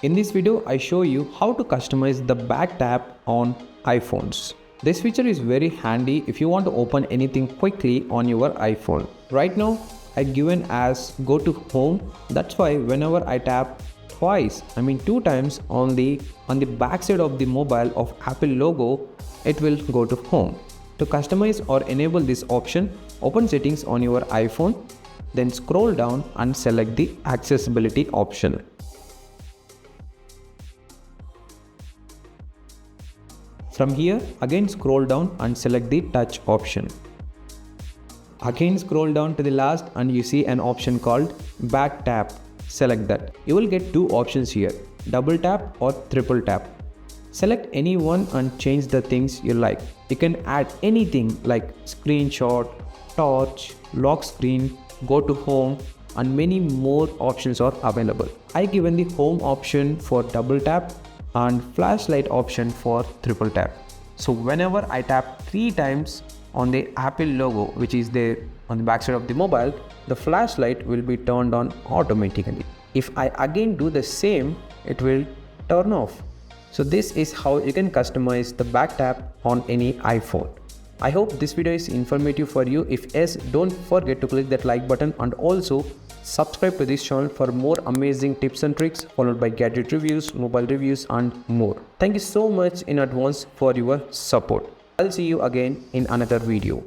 In this video, I show you how to customize the back tap on iPhones. This feature is very handy if you want to open anything quickly on your iPhone. Right now, I given as go to home. That's why whenever I tap twice, two times on the back side of the mobile of Apple logo, it will go to home. To customize or enable this option, open settings on your iPhone, then scroll down and select the accessibility option. From here, again scroll down and select the touch option. Again scroll down to the last and you see an option called back tap. Select that. You will get two options here, double tap or triple tap. Select any one and change the things you like. You can add anything like screenshot, torch, lock screen, go to home, and many more options are available. I given the home option for double tap and flashlight option for triple tap. So whenever I tap 3 times on the Apple logo which is there on the backside of the mobile, the flashlight will be turned on automatically. If I again do the same, it will turn off. So this is how you can customize the back tap on any iPhone. I hope this video is informative for you. If yes, don't forget to click that like button and also subscribe to this channel for more amazing tips and tricks followed by gadget reviews, mobile reviews and more. Thank you so much in advance for your support. I'll see you again in another video.